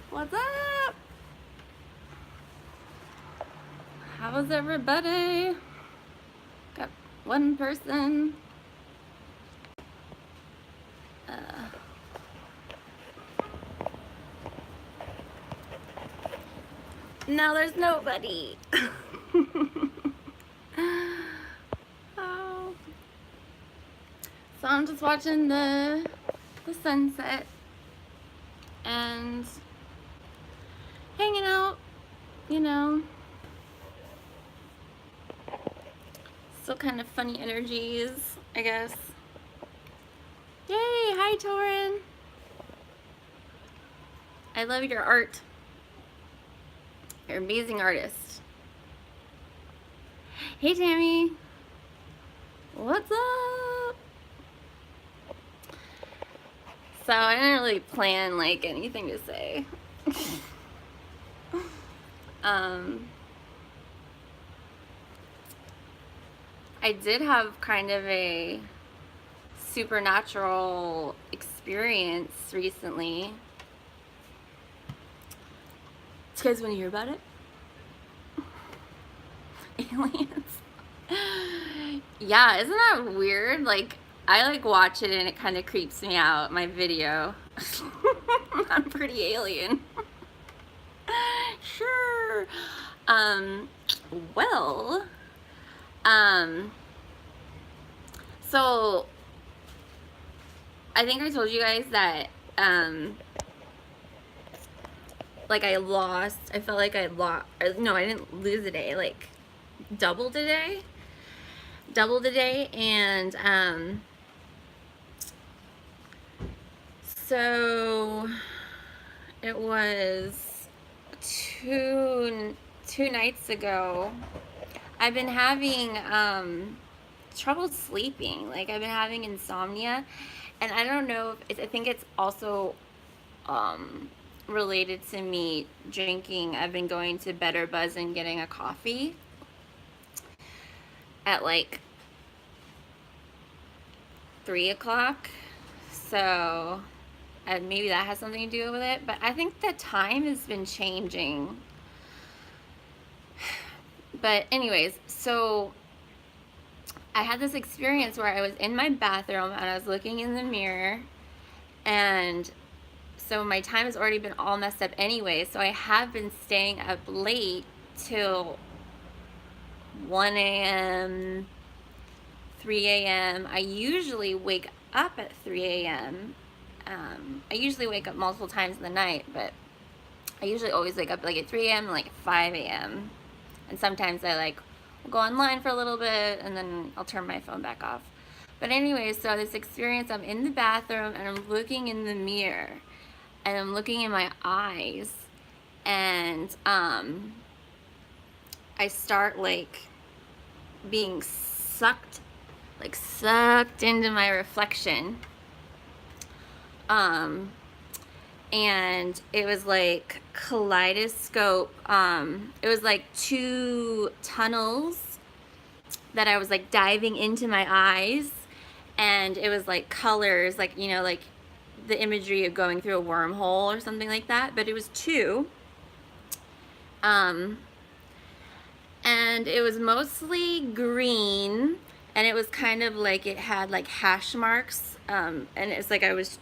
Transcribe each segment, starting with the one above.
What's up? How's everybody? Got one person. Now there's nobody. Oh. So I'm just watching the sunset and hanging out, you know. Still kind of funny energies, I guess. Yay! Hi, Torin. I love your art. You're an amazing artist. Hey, Tammy. What's up? So I didn't really plan like anything to say. I did have kind of a supernatural experience recently. Do you guys want to hear about it? Aliens. Yeah, isn't that weird? Like, I like watch it and it kind of creeps me out, my video. I'm pretty alien. Sure. Well, so I think I told you guys that, like I felt like I lost, no, I didn't lose a day, like doubled a day, and, so it was two nights ago. I've been having, trouble sleeping. Like, I've been having insomnia, and I don't know if I think it's also related to me drinking. I've been going to Better Buzz and getting a coffee at like 3 o'clock, so maybe that has something to do with it. But I think the time has been changing. But anyways, so I had this experience where I was in my bathroom and I was looking in the mirror, and so my time has already been all messed up anyway, so I have been staying up late till 1 a.m., 3 a.m. I usually wake up at 3 a.m. I usually wake up multiple times in the night, but I usually always wake up like at 3 a.m. and like 5 a.m. And sometimes I like will go online for a little bit and then I'll turn my phone back off. But anyway, so this experience, I'm in the bathroom and I'm looking in the mirror and I'm looking in my eyes, and I start like being sucked into my reflection. And it was like kaleidoscope. It was like two tunnels that I was like diving into my eyes, and it was like colors, like, you know, like the imagery of going through a wormhole or something like that, but it was two. And it was mostly green, and it was kind of like it had like hash marks, and it's like I was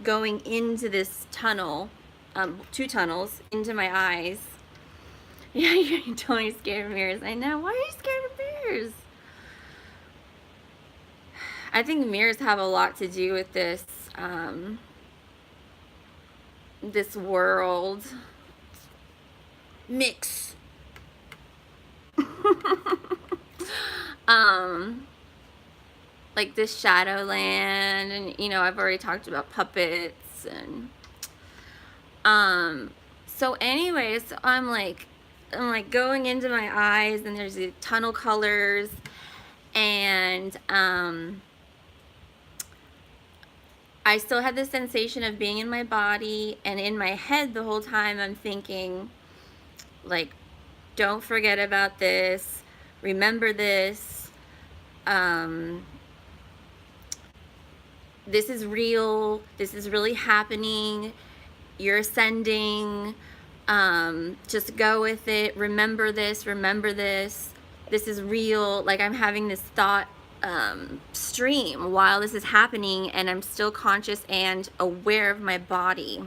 going into this tunnel, two tunnels into my eyes. Yeah, you're totally scared of mirrors. I know. Why are you scared of mirrors? I think mirrors have a lot to do with this, this world mix. Like this Shadowland, and you know, I've already talked about puppets, and so anyways, so I'm like going into my eyes, and there's the tunnel colors, and I still had the sensation of being in my body, and in my head the whole time I'm thinking like, don't forget about this, remember this, this is real, this is really happening, you're ascending, just go with it, remember this, this is real. Like, I'm having this thought stream while this is happening, and I'm still conscious and aware of my body.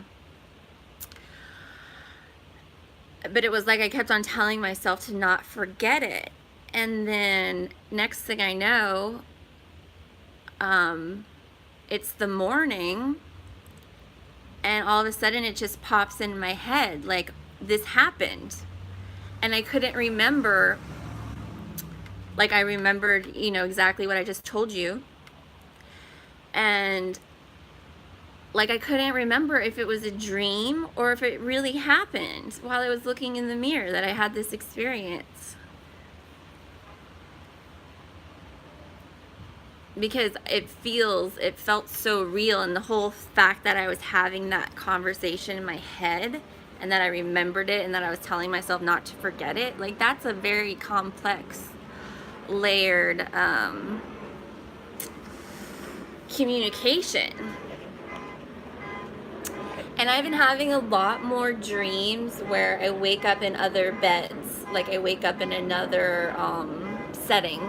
But it was like I kept on telling myself to not forget it. And then next thing I know, it's the morning, and all of a sudden it just pops in my head, like, this happened. And I couldn't remember, like, I remembered, you know, exactly what I just told you. And like, I couldn't remember if it was a dream or if it really happened while I was looking in the mirror, that I had this experience. Because it felt so real, and the whole fact that I was having that conversation in my head, and that I remembered it, and that I was telling myself not to forget it, like, that's a very complex, layered communication. And I've been having a lot more dreams where I wake up in other beds, like I wake up in another setting.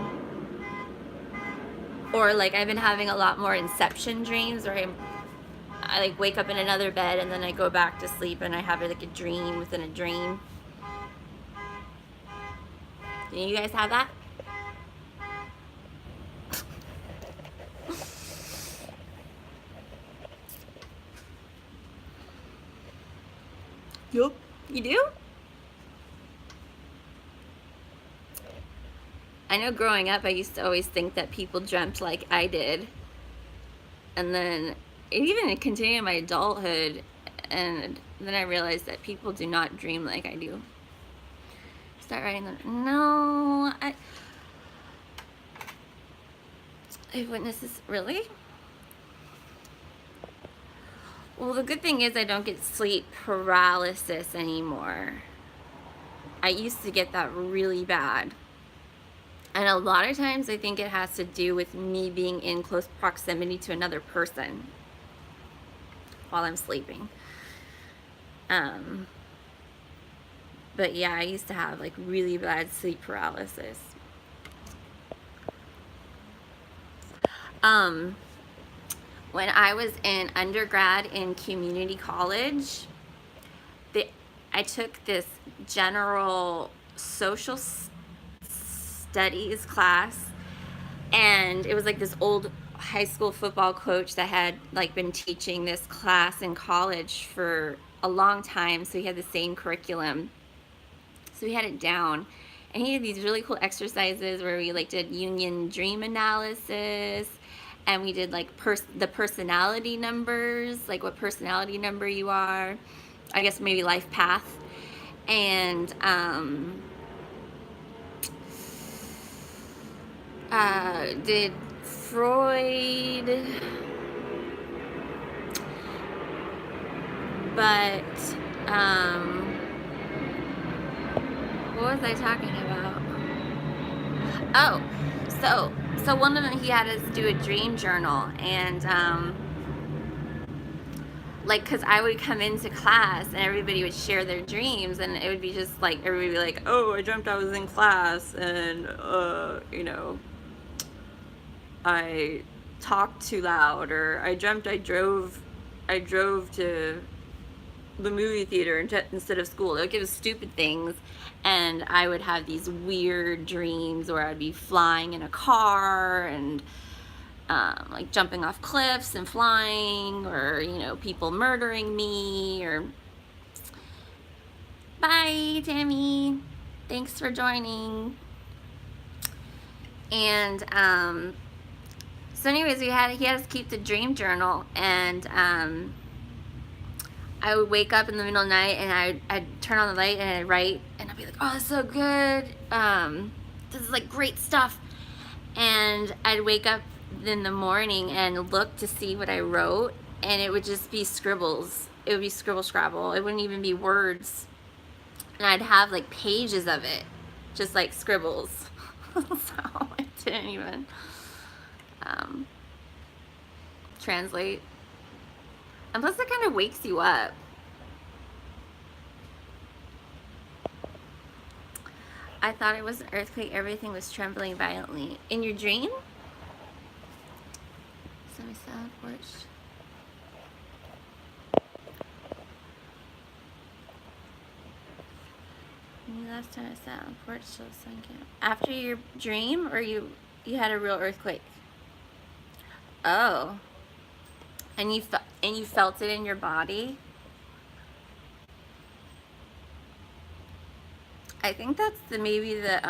Or like I've been having a lot more inception dreams where I like wake up in another bed, and then I go back to sleep, and I have like a dream within a dream. Do you guys have that? Yup. You do? I know growing up I used to always think that people dreamt like I did. And then it even continued in my adulthood, and then I realized that people do not dream like I do. Start writing them. No, I witnesses, really? Well, the good thing is I don't get sleep paralysis anymore. I used to get that really bad. And a lot of times I think it has to do with me being in close proximity to another person while I'm sleeping. But yeah, I used to have like really bad sleep paralysis. When I was in undergrad in community college, I took this general social studies class, and it was like this old high school football coach that had like been teaching this class in college for a long time, so he had the same curriculum, so we had it down. And he had these really cool exercises where we like did union dream analysis, and we did like the personality numbers, like what personality number you are, I guess maybe life path, and did Freud, but what was I talking about? Oh, so one of them, he had us do a dream journal, and like, because I would come into class and everybody would share their dreams, and it would be just like, everybody would be like, oh, I dreamt I was in class, and you know, I talked too loud, or I dreamt I drove to the movie theater instead of school. Like, it was stupid things. And I would have these weird dreams where I'd be flying in a car, and like jumping off cliffs and flying, or, you know, people murdering me, or... Bye, Tammy. Thanks for joining. And so anyways, he had us keep the dream journal, and I would wake up in the middle of the night, and I'd turn on the light, and I'd write, and I'd be like, oh, this is so good. This is like great stuff. And I'd wake up in the morning and look to see what I wrote, and it would just be scribbles. It would be scribble scrabble. It wouldn't even be words. And I'd have like pages of it, just like scribbles. So it didn't even translate. And plus it kind of wakes you up. I thought it was an earthquake. Everything was trembling violently. In your dream? Semi-silent porch. The last time I sat on the porch till the sun came up. After your dream, or you had a real earthquake? Oh. And you felt it in your body? I think that's maybe the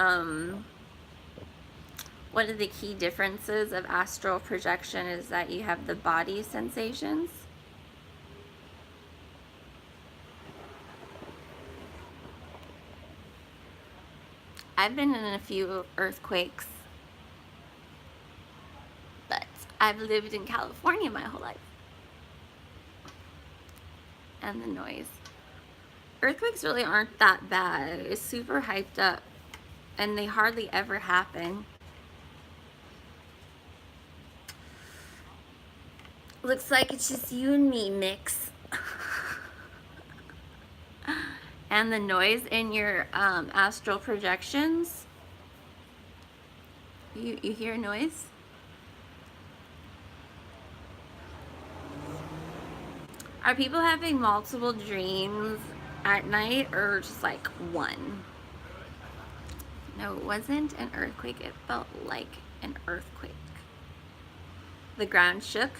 one of the key differences of astral projection is that you have the body sensations. I've been in a few earthquakes, but I've lived in California my whole life. And the noise. Earthquakes really aren't that bad. It's super hyped up, and they hardly ever happen. Looks like it's just you and me, Mix. And the noise in your astral projections. You hear noise? Are people having multiple dreams at night, or just like one? No, it wasn't an earthquake. It felt like an earthquake. The ground shook.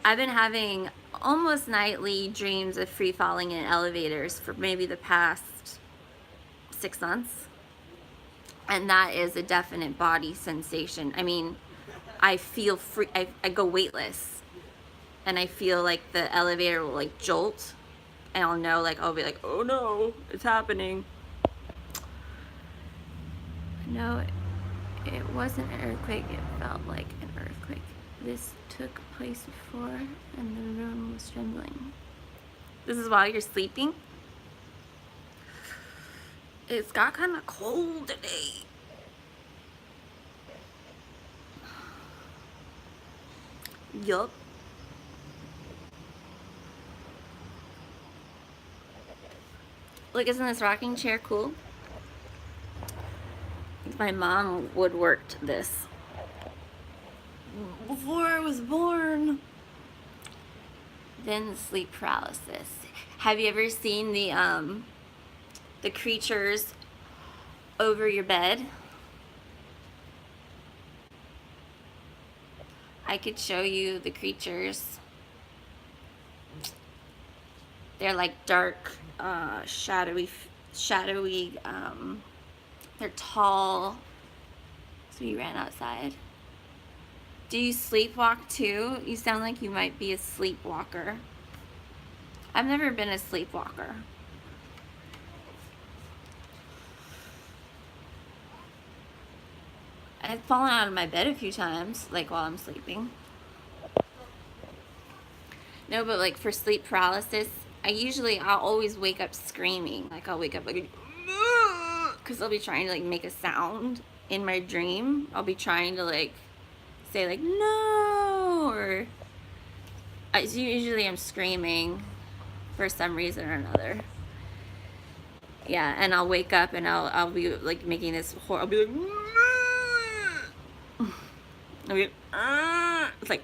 I've been having almost nightly dreams of free falling in elevators for maybe the past 6 months. And that is a definite body sensation. I mean, I feel free. I go weightless, and I feel like the elevator will like jolt, and I'll know, like, I'll be like, oh no, it's happening. No, it wasn't an earthquake. It felt like an earthquake. This took place before, and the room was trembling. This is while you're sleeping? It's got kind of cold today. Yup. Look, isn't this rocking chair cool? My mom woodworked this before I was born. Then sleep paralysis. Have you ever seen the creatures over your bed? I could show you the creatures. They're like dark, shadowy. They're tall. So we ran outside. Do you sleepwalk too? You sound like you might be a sleepwalker. I've never been a sleepwalker. I've fallen out of my bed a few times, like while I'm sleeping. No, but like for sleep paralysis, I'll always wake up screaming. Like I'll wake up like, because I'll be trying to like make a sound in my dream. I'll be trying to like say like no, or usually I'm screaming for some reason or another. Yeah, and I'll wake up and I'll be like making this I'll be like, I'll be, it's like,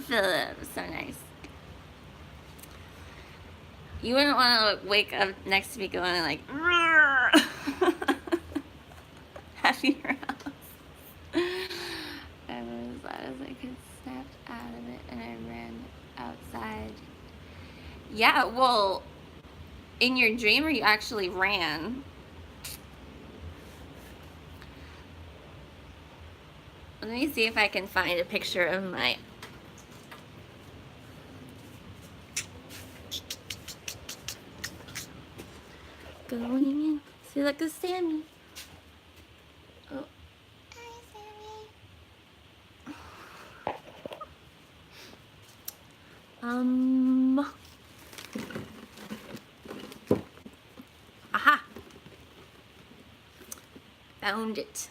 Philip, so nice. You wouldn't want to wake up next to me going like, happy your house. I was as loud as I could, snapped out of it, and I ran outside. Yeah, well, in your dream, or you actually ran? Let me see if I can find a picture of my... Going in. See, look, it's Sammy. Oh. Hi, Sammy. Aha. Found it.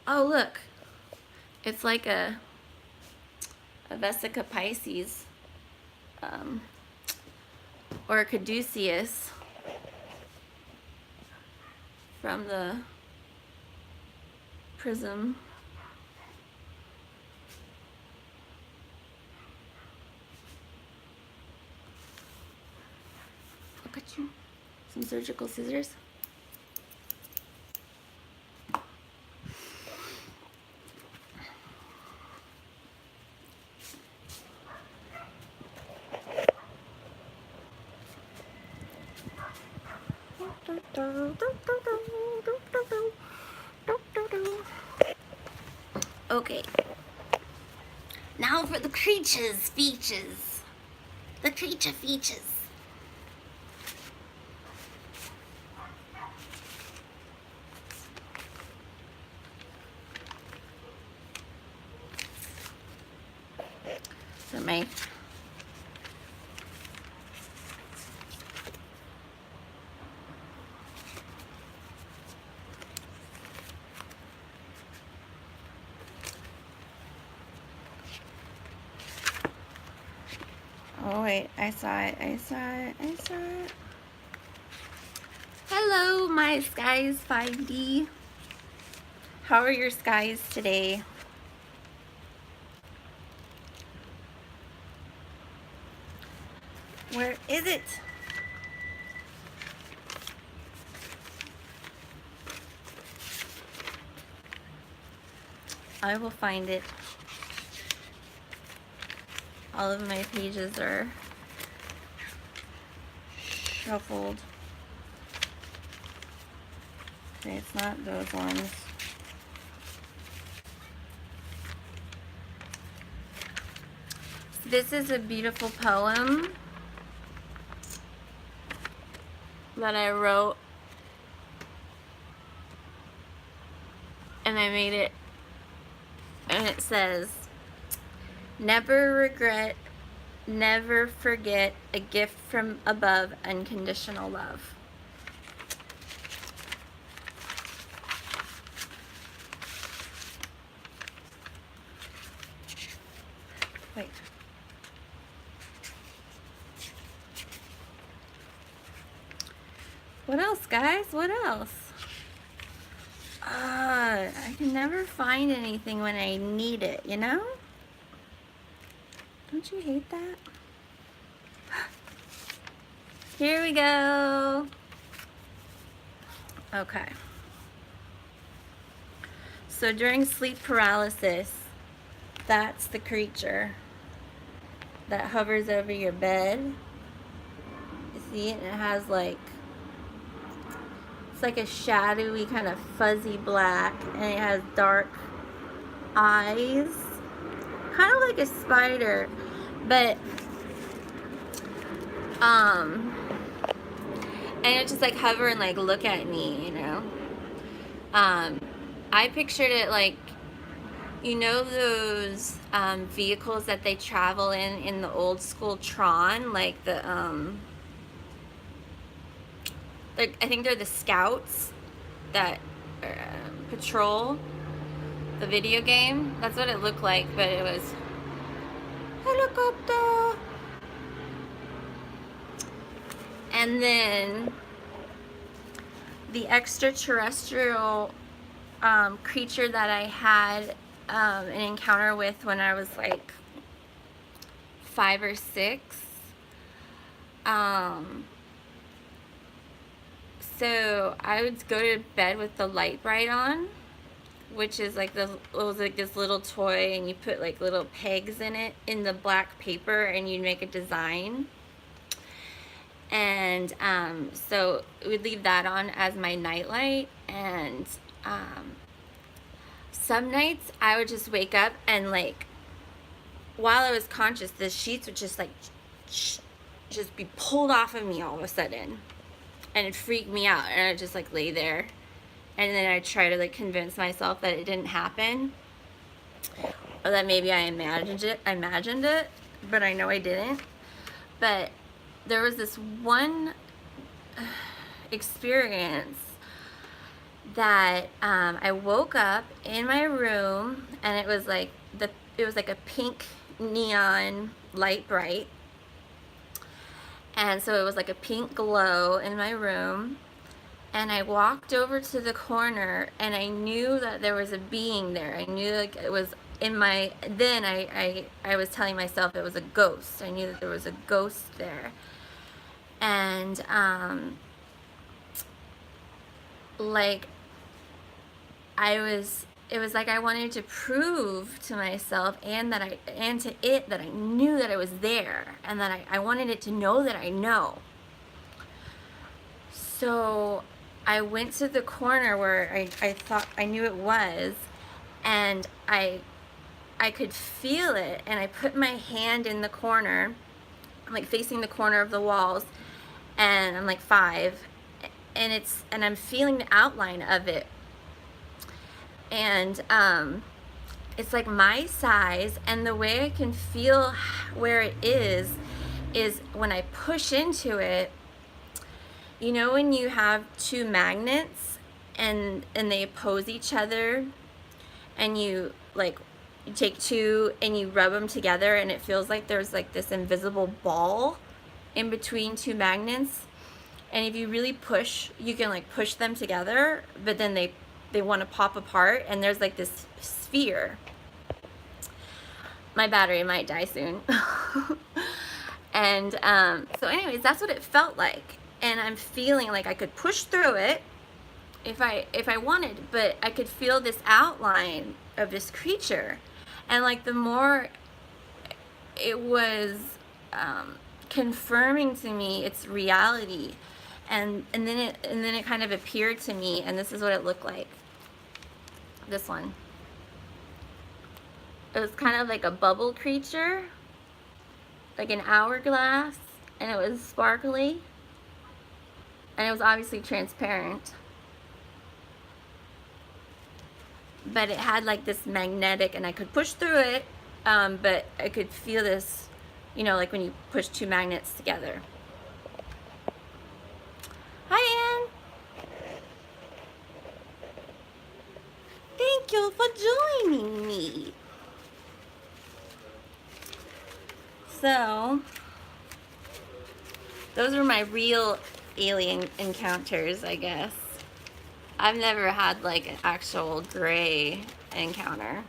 Oh, look. It's like a a Vesica Pisces, or a caduceus from the prism. Look at you. Some surgical scissors. Okay. Now for the creatures features. The creature features. So my oh wait, I saw it. Hello, my skies 5D. How are your skies today? Where is it? I will find it. All of my pages are shuffled. Okay, it's not those ones. This is a beautiful poem that I wrote, and I made it, and it says, never regret, never forget, a gift from above, unconditional love. Wait. What else, guys? What else? I can never find anything when I need it, you know? Don't you hate that? Here we go. Okay. So during sleep paralysis, that's the creature that hovers over your bed. You see it? And it has like, it's like a shadowy kind of fuzzy black, and it has dark eyes, kind of like a spider, but and it just like hover and like look at me, you know. I pictured it like, you know, those vehicles that they travel in the old school Tron, like the like, I think they're the scouts that patrol the video game. That's what it looked like, but it was helicopter. And then the extraterrestrial creature that I had an encounter with when I was like 5 or 6. So I would go to bed with the light bright on, which is like it was like this little toy, and you put like little pegs in it in the black paper, and you'd make a design. And so we'd leave that on as my nightlight, and some nights I would just wake up and like, while I was conscious, the sheets would just like just be pulled off of me all of a sudden, and it freaked me out, and I'd just like lay there, and then I'd try to like convince myself that it didn't happen, or that maybe I imagined it, but I know I didn't. But there was this one experience that I woke up in my room, and it was like a pink neon light bright. And so it was like a pink glow in my room. And I walked over to the corner, and I knew that there was a being there. I knew like it was in my, then I was telling myself it was a ghost. I knew that there was a ghost there. And like it was like I wanted to prove to myself and to it that I knew that I was there, and that I wanted it to know that I know. So I went to the corner where I thought I knew it was, and I could feel it, and I put my hand in the corner. I'm like facing the corner of the walls, and I'm like 5, and I'm feeling the outline of it. And it's like my size, and the way I can feel where it is when I push into it. You know when you have 2 magnets and they oppose each other, and you take 2 and you rub them together, and it feels like there's like this invisible ball in between 2 magnets, and if you really push, you can like push them together, but then they want to pop apart, and there's like this sphere. My battery might die soon. And so anyways, that's what it felt like. And I'm feeling like I could push through it if I wanted, but I could feel this outline of this creature. And like the more it was confirming to me its reality, and then it kind of appeared to me, and this is what it looked like. This one. It was kind of like a bubble creature, like an hourglass, and it was sparkly, and it was obviously transparent, but it had like this magnetic, and I could push through it, but I could feel this, you know, like when you push 2 magnets together. Hi, Anne. Thank you for joining me. So, those were my real alien encounters, I guess. I've never had like an actual gray encounter.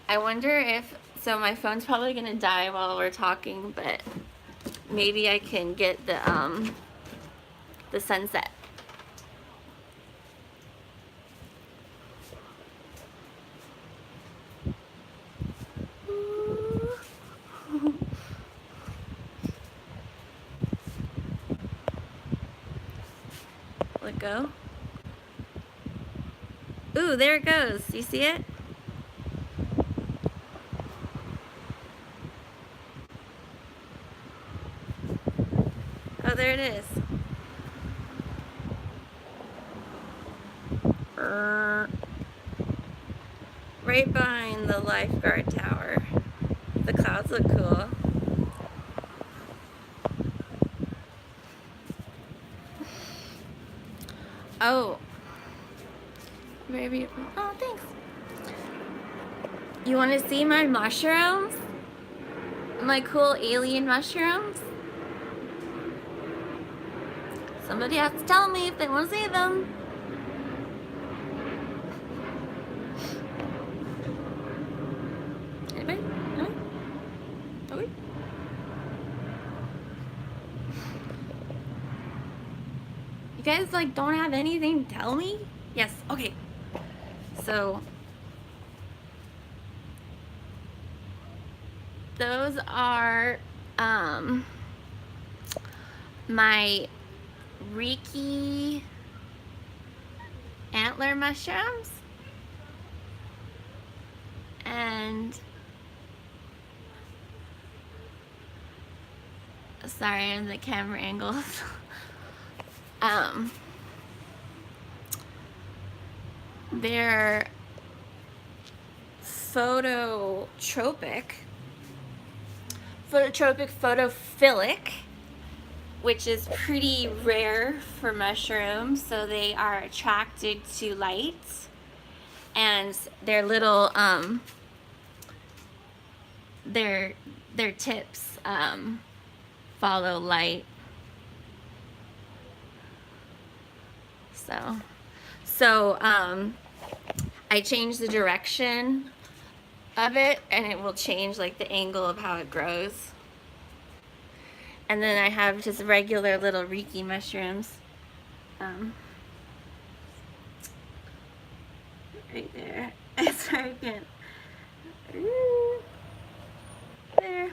I wonder if, so my phone's probably gonna die while we're talking, but maybe I can get the sunset. Let go. Ooh, there it goes. You see it? Oh, there it is. Right behind the lifeguard tower. The clouds look cool. Oh. Very beautiful. Oh, thanks. You want to see my mushrooms? My cool alien mushrooms? Somebody has to tell me if they want to see them. Anybody? No? Okay. You guys like don't have anything to tell me? Yes, okay. So those are my Reiki antler mushrooms, and sorry on the camera angles. They're photophilic, which is pretty rare for mushrooms, so they are attracted to light, and their little their tips follow light. So I change the direction of it, and it will change like the angle of how it grows. And then I have just regular little Reiki mushrooms. Right there. So I can, there.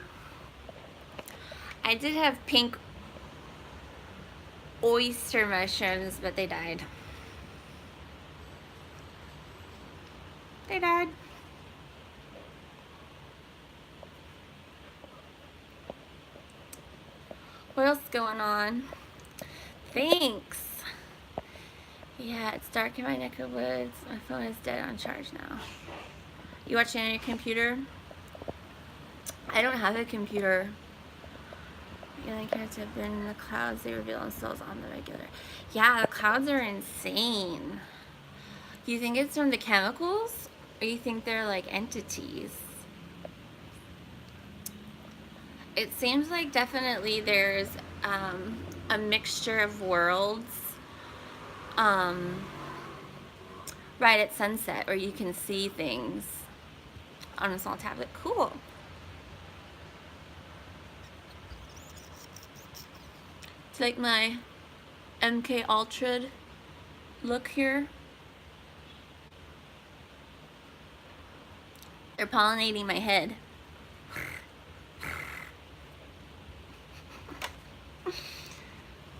I did have pink oyster mushrooms, but they died. They died. What else is going on? Thanks. Yeah, it's dark in my neck of woods. My phone is dead on charge now. You watching on your computer? I don't have a computer. Alien characters have been in the clouds. They reveal themselves on the regular. Yeah, the clouds are insane. Do you think it's from the chemicals? Or you think they're like entities? It seems like definitely there's a mixture of worlds right at sunset, where you can see things on a small tablet. Cool. It's like my MK Ultra look here. They're pollinating my head.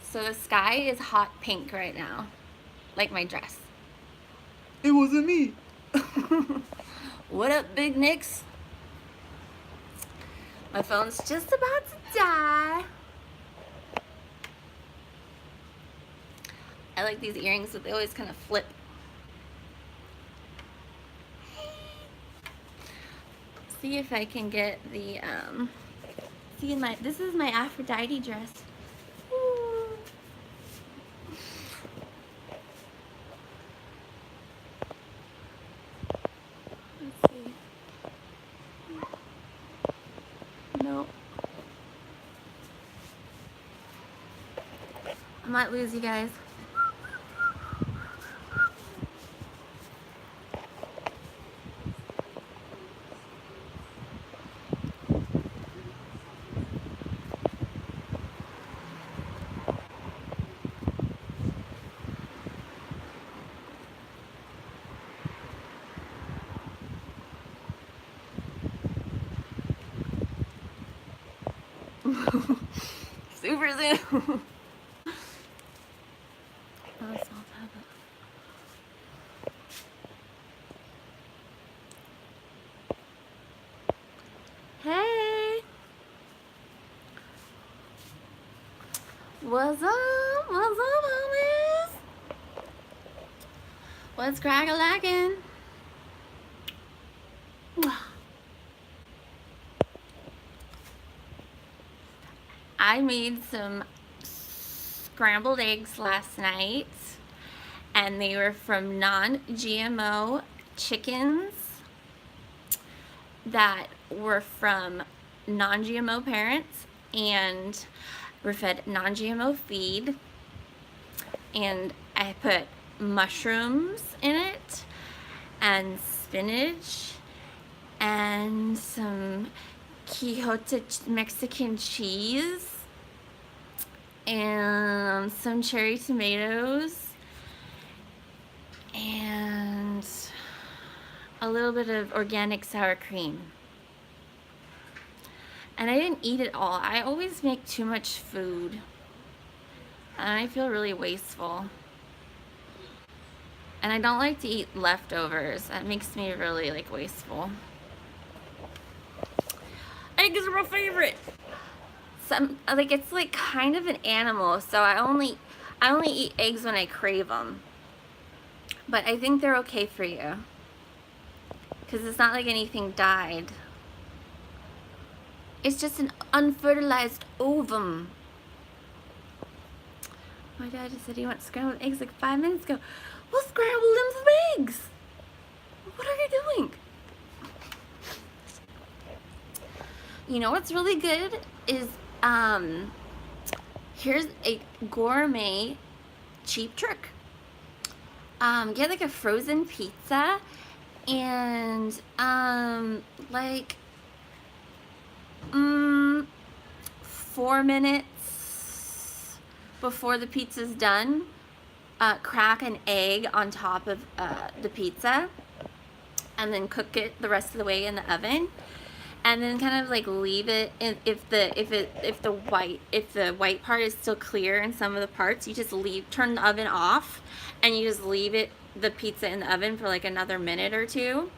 So the sky is hot pink right now, like my dress. It wasn't me. What up, Big Nicks? My phone's just about to die. I like these earrings, but they always kind of flip. See if I can get the, this is my Aphrodite dress. Ooh. Let's see. Nope. I might lose you guys. Super zoom. Hey, what's up? What's up, homies? What's crack-a-lackin'? I made some scrambled eggs last night, and they were from non-GMO chickens that were from non-GMO parents and were fed non-GMO feed. And I put mushrooms in it and spinach and some Quixote Mexican cheese and some cherry tomatoes and a little bit of organic sour cream. And I didn't eat it all. I always make too much food and I feel really wasteful. And I don't like to eat leftovers. That makes me really like wasteful. Eggs are my favorite. It's like kind of an animal, so I only eat eggs when I crave them. But I think they're okay for you, because it's not like anything died. It's just an unfertilized ovum. My dad just said he wants scrambled eggs like 5 minutes ago. We'll scramble them some eggs. What are you doing? You know what's really good is, here's a gourmet cheap trick. Get like a frozen pizza and like 4 minutes before the pizza's done, crack an egg on top of the pizza and then cook it the rest of the way in the oven, and then kind of like leave it in, if the white part is still clear in some of the parts, you just turn the oven off and you just leave the pizza in the oven for like another minute or two,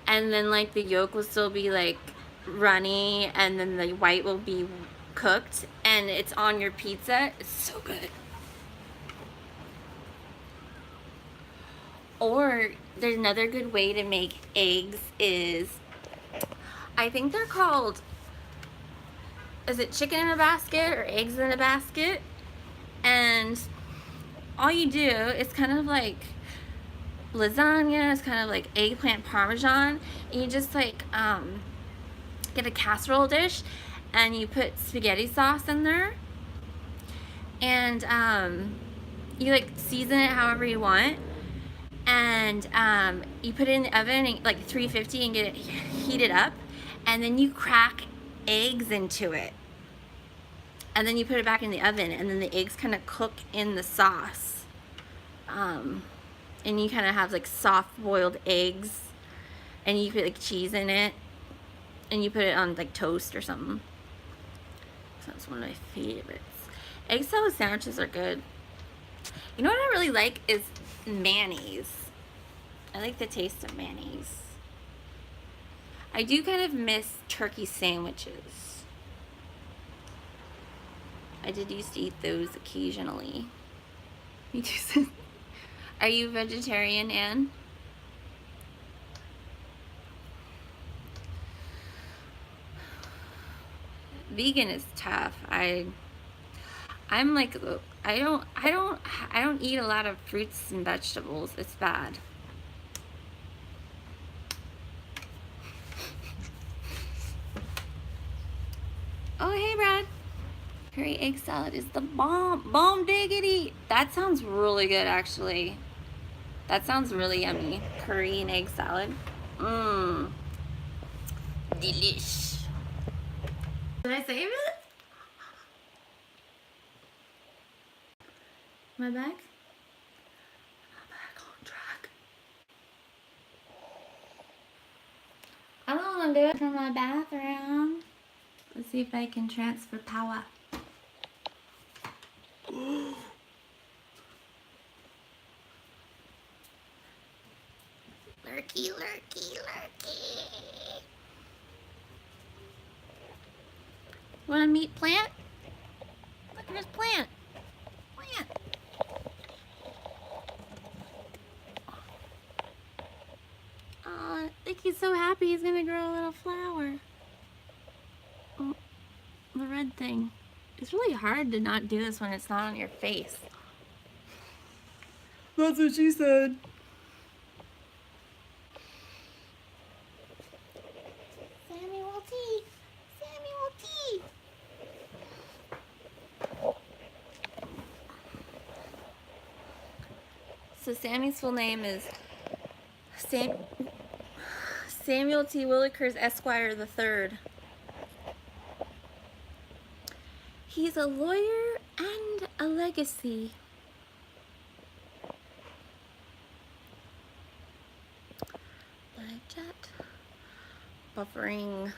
and then like the yolk will still be like runny and then the white will be cooked and it's on your pizza. It's so good. Or there's another good way to make eggs is, I think they're called, is it chicken in a basket or eggs in a basket? And all you do is kind of like lasagna, it's kind of like eggplant parmesan. And you just like get a casserole dish and you put spaghetti sauce in there, and you like season it however you want, and you put it in the oven at like 350 and get it heated up, and then you crack eggs into it, and then you put it back in the oven, and then the eggs kind of cook in the sauce, and you kind of have like soft boiled eggs, and you put like cheese in it, and you put it on like toast or something. So that's one of my favorites. Egg salad sandwiches are good. You know what I really like is mayonnaise. I like the taste of mayonnaise. I do kind of miss turkey sandwiches. I did used to eat those occasionally. Me too. Are you vegetarian, Anne? Vegan is tough. I'm like, I don't eat a lot of fruits and vegetables. It's bad. Oh, hey, Brad. Curry egg salad is the bomb diggity. That sounds really good, actually. That sounds really yummy. Curry and egg salad. Mmm. Delish. Did I save it? Am I back? I'm back on track. I don't want to do it from my bathroom. Let's see if I can transfer power. Lurky, lurky, lurky. Want to meet Plant? Look at this plant. Plant. I think he's so happy he's gonna grow a little flower. Oh, the red thing. It's really hard to not do this when it's not on your face. That's what she said. Samuel T. Samuel T. So Sammy's full name is Samuel T. Willikers Esquire III. He's a lawyer and a legacy. Live chat. Buffering.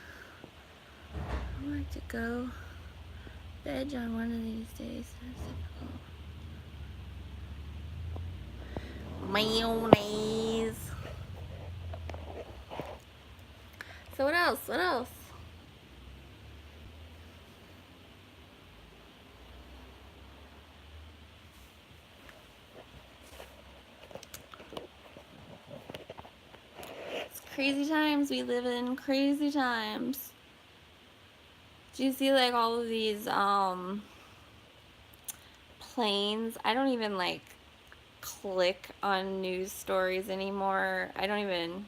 I want to go veg on one of these days. Mayonnaise. So what else? What else? It's crazy times we live in. Crazy times. Do you see like all of these planes? I don't even like click on news stories anymore. I don't even.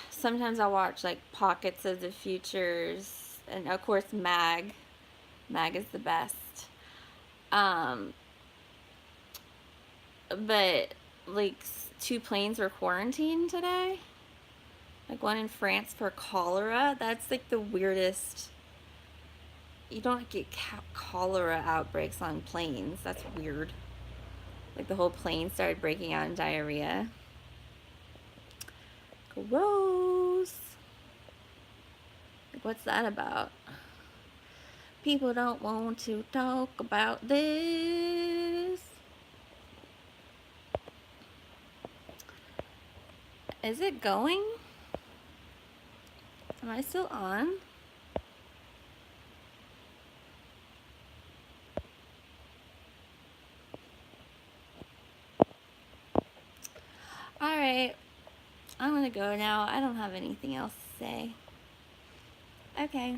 Sometimes I'll watch like pockets of the futures, and of course Mag. Mag is the best. But like two planes were quarantined today. Like one in France for cholera. That's like the weirdest. You don't get cholera outbreaks on planes. That's weird. Like the whole plane started breaking out in diarrhea. Gross. Like, what's that about? People don't want to talk about this. Is it going? Am I still on? Alright. I'm gonna go now. I don't have anything else to say. Okay.